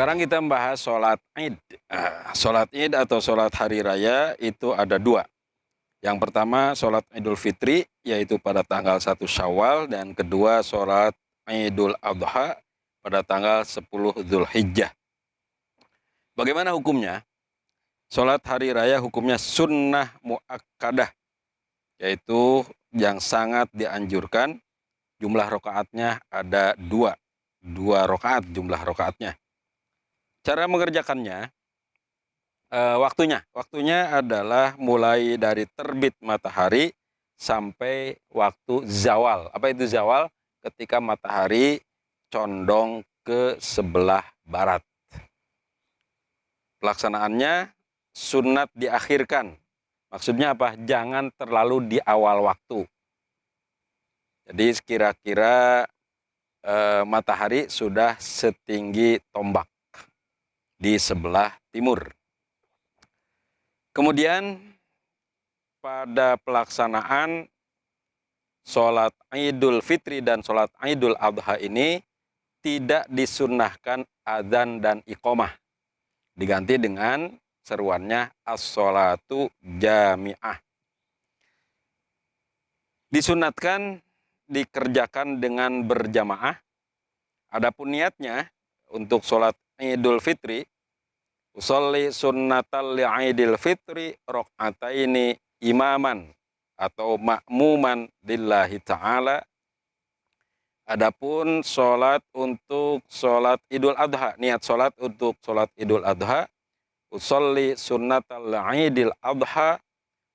Sekarang kita membahas sholat Id. Sholat Id atau sholat hari raya itu ada dua. Yang pertama sholat Idul Fitri, yaitu pada tanggal 1 Syawal, dan kedua sholat Idul Adha pada tanggal 10 Dzulhijjah. Bagaimana hukumnya? Sholat hari raya hukumnya sunnah muakkadah, yaitu yang sangat dianjurkan. Jumlah rakaatnya ada dua rakaat jumlah rakaatnya. Cara mengerjakannya, waktunya adalah mulai dari terbit matahari sampai waktu zawal. Apa itu zawal? Ketika matahari condong ke sebelah barat. Pelaksanaannya sunat diakhirkan. Maksudnya apa? Jangan terlalu di awal waktu. Jadi kira-kira matahari sudah setinggi tombak di sebelah timur. Kemudian pada pelaksanaan sholat Idul Fitri dan sholat Idul Adha ini tidak disunnahkan adzan dan iqomah. Diganti dengan seruannya as-sholatu jami'ah. Disunatkan dikerjakan dengan berjamaah. Adapun niatnya untuk sholat Idul Fitri, usolli sunnatal li'idil fitri rok'ataini imaman atau ma'muman lillahi ta'ala. Adapun sholat untuk sholat Idul Adha, niat sholat untuk sholat Idul Adha, usolli sunnatal li'idil adha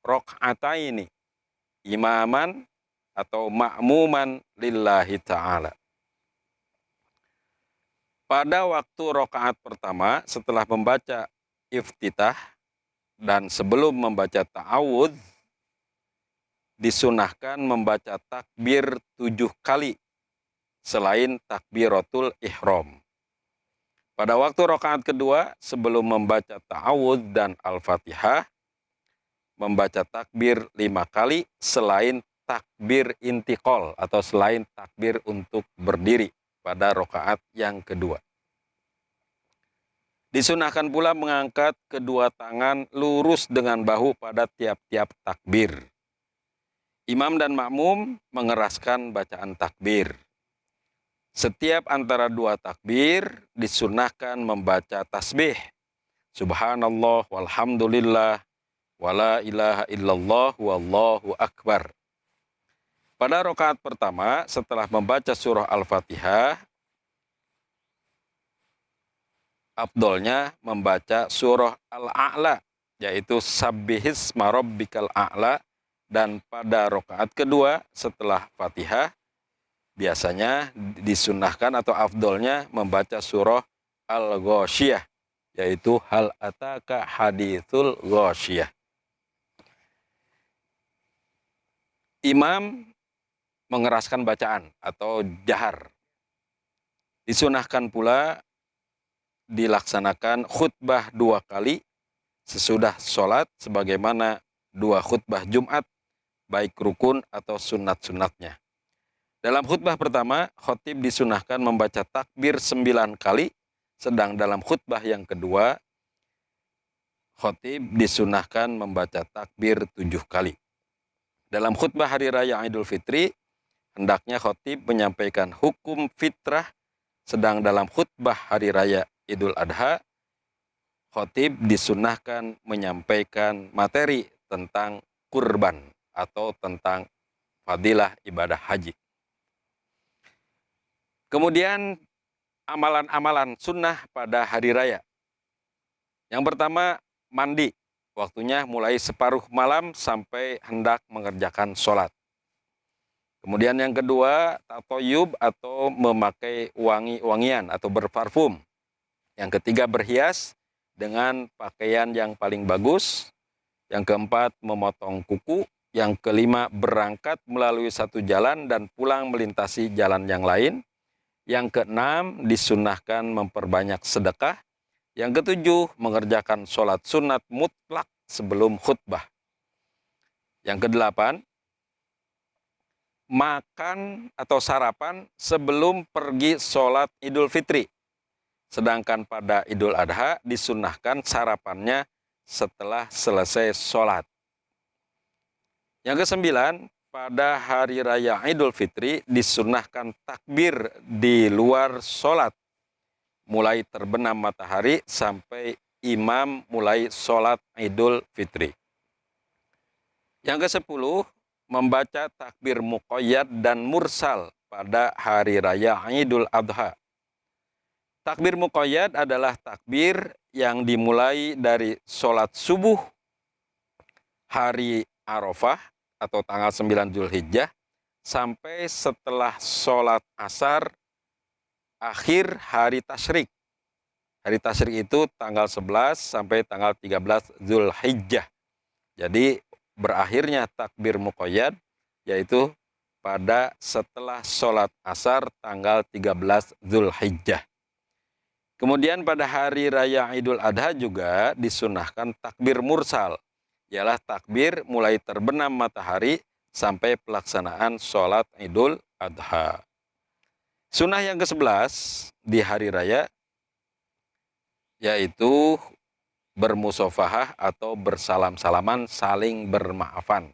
rok'ataini imaman atau ma'muman lillahi ta'ala. Pada waktu rakaat pertama setelah membaca iftitah dan sebelum membaca ta'awudz, disunahkan membaca takbir 7 kali selain takbiratul ihram. Pada waktu rakaat kedua sebelum membaca ta'awudz dan al-fatihah, membaca takbir 5 kali selain takbir intiqal atau selain takbir untuk berdiri pada rakaat yang kedua. Disunahkan pula mengangkat kedua tangan lurus dengan bahu pada tiap-tiap takbir. Imam dan makmum mengeraskan bacaan takbir. Setiap antara dua takbir disunahkan membaca tasbih. Subhanallah walhamdulillah wala ilaha illallah wallahu akbar. Pada rakaat pertama setelah membaca surah Al-Fatihah, afdolnya membaca surah Al-A'la, yaitu Sabbihisma Rabbikal A'la, dan pada rakaat kedua setelah Fatihah biasanya disunnahkan atau afdolnya membaca surah Al-Ghasyiyah, yaitu Hal Ataka Haditsul Ghasyiyah. Imam mengeraskan bacaan atau jahar. Disunahkan pula dilaksanakan khutbah 2 kali sesudah sholat sebagaimana 2 khutbah Jumat, baik rukun atau sunat-sunatnya. Dalam khutbah pertama, khotib disunahkan membaca takbir 9 kali, sedang dalam khutbah yang kedua, khotib disunahkan membaca takbir 7 kali. Dalam khutbah hari raya Idul Fitri, hendaknya khotib menyampaikan hukum fitrah, sedang dalam khutbah hari raya Idul Adha, khotib disunahkan menyampaikan materi tentang kurban atau tentang fadilah ibadah haji. Kemudian amalan-amalan sunnah pada hari raya. Yang pertama, mandi. Waktunya mulai separuh malam sampai hendak mengerjakan sholat. Kemudian yang kedua, tatoyub atau memakai wangi-wangian atau berparfum. Yang ketiga, berhias dengan pakaian yang paling bagus. Yang keempat, memotong kuku. Yang kelima, berangkat melalui satu jalan dan pulang melintasi jalan yang lain. Yang keenam, disunahkan memperbanyak sedekah. Yang ketujuh, mengerjakan sholat sunat mutlak sebelum khutbah. Yang kedelapan, makan atau sarapan sebelum pergi sholat Idul Fitri. Sedangkan pada Idul Adha disunnahkan sarapannya setelah selesai sholat. Yang kesembilan, pada hari raya Idul Fitri disunnahkan takbir di luar sholat, mulai terbenam matahari sampai imam mulai sholat Idul Fitri. Yang ke-10, membaca takbir muqayyad dan mursal pada hari raya Idul Adha. Takbir muqayyad adalah takbir yang dimulai dari sholat subuh hari Arafah atau tanggal 9 Zulhijjah sampai setelah sholat asar akhir hari tasyrik. Hari tasyrik itu tanggal 11 sampai tanggal 13 Zulhijjah. Jadi berakhirnya takbir muqayyad yaitu pada setelah sholat asar tanggal 13 Zulhijjah. Kemudian pada hari raya Idul Adha juga disunahkan takbir mursal, ialah takbir mulai terbenam matahari sampai pelaksanaan sholat Idul Adha. Sunnah yang ke-11 di hari raya yaitu bermusafahah atau bersalam-salaman, saling bermaafan.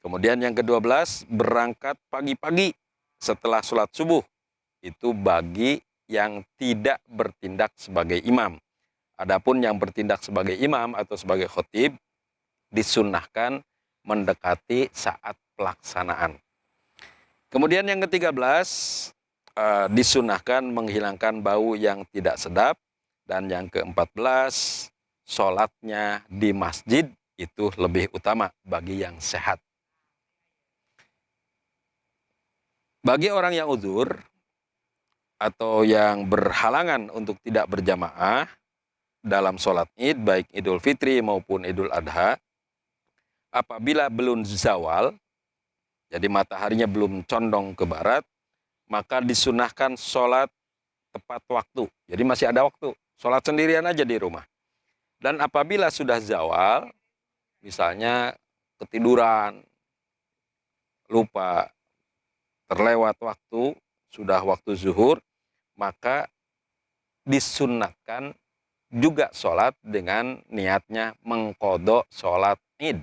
Kemudian yang ke-12, berangkat pagi-pagi setelah sholat subuh. Itu bagi yang tidak bertindak sebagai imam. Adapun yang bertindak sebagai imam atau sebagai khotib disunnahkan mendekati saat pelaksanaan. Kemudian yang ke-13, disunnahkan menghilangkan bau yang tidak sedap. Dan yang ke-14, sholatnya di masjid itu lebih utama bagi yang sehat. Bagi orang yang uzur atau yang berhalangan untuk tidak berjamaah dalam sholat id, baik Idul Fitri maupun Idul Adha, apabila belum zawal, jadi mataharinya belum condong ke barat, maka disunahkan sholat tepat waktu. Jadi masih ada waktu, sholat sendirian aja di rumah. Dan apabila sudah zawal, misalnya ketiduran, lupa, terlewat waktu, sudah waktu zuhur, maka disunnatkan juga sholat dengan niatnya mengkodok sholat id.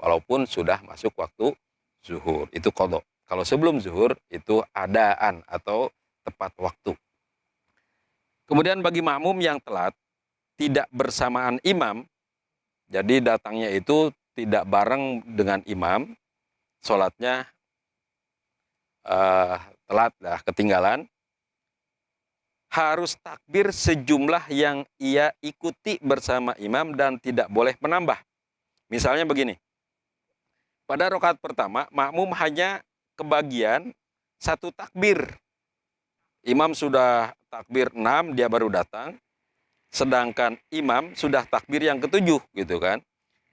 Walaupun sudah masuk waktu zuhur, itu kodok. Kalau sebelum zuhur, itu adaan atau tepat waktu. Kemudian bagi makmum yang telat, tidak bersamaan imam, jadi datangnya itu tidak bareng dengan imam, sholatnya telat, ketinggalan, harus takbir sejumlah yang ia ikuti bersama imam dan tidak boleh menambah. Misalnya begini, pada rakaat pertama makmum hanya kebagian satu takbir. Imam sudah takbir 6, dia baru datang, sedangkan imam sudah takbir yang ke-7 gitu kan.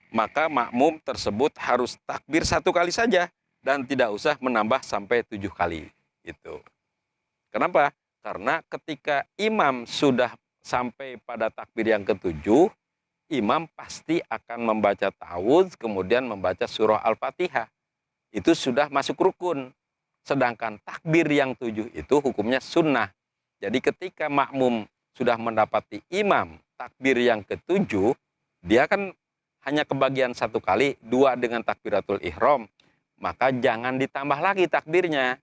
Maka makmum tersebut harus takbir satu kali saja dan tidak usah menambah sampai 7 kali gitu. Kenapa? Karena ketika imam sudah sampai pada takbir yang ke-7, imam pasti akan membaca ta'awudz, kemudian membaca surah Al-Fatihah. Itu sudah masuk rukun. Sedangkan takbir yang 7 itu hukumnya sunnah. Jadi ketika makmum sudah mendapati imam takbir yang ke-7, dia kan hanya kebagian satu kali, 2 dengan takbiratul ihram, maka jangan ditambah lagi takbirnya.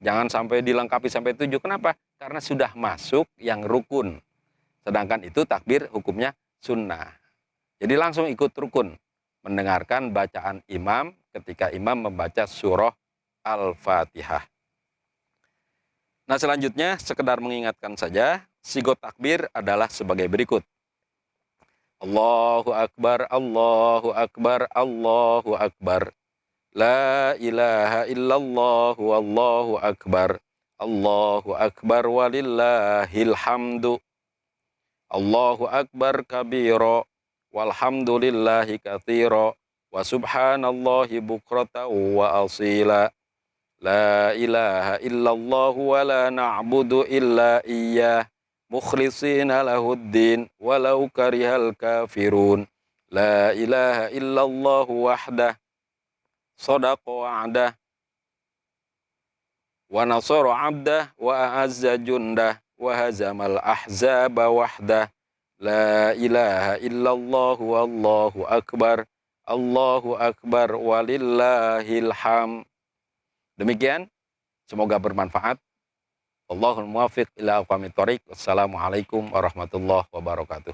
Jangan sampai dilengkapi sampai 7. Kenapa? Karena sudah masuk yang rukun. Sedangkan itu takbir hukumnya sunnah. Jadi langsung ikut rukun. Mendengarkan bacaan imam ketika imam membaca surah Al-Fatihah. Nah selanjutnya sekedar mengingatkan saja, sigot takbir adalah sebagai berikut. Allahu Akbar, Allahu Akbar, Allahu Akbar. La ilaha illallah wallahu akbar. Allahu akbar walillahil hamdu. Allahu akbar kabira walhamdulillahi katsira wa subhanallahi bukrata wa asila. La ilaha illallah wa la na'budu illa iyyah mukhlishina lahuddin walau karihal kafirun. La ilaha illallah wahdah sadaqa wa'adah wa nasara 'abdah wa a'azza jundah wa hazamal ahzaba wahdah. La ilaha illallah wallahu akbar. Allahu akbar walillahil ham. Demikian, semoga bermanfaat. Allahul muwaffiq ila aqwamit thoriq. Wassalamualaikum warahmatullahi wabarakatuh.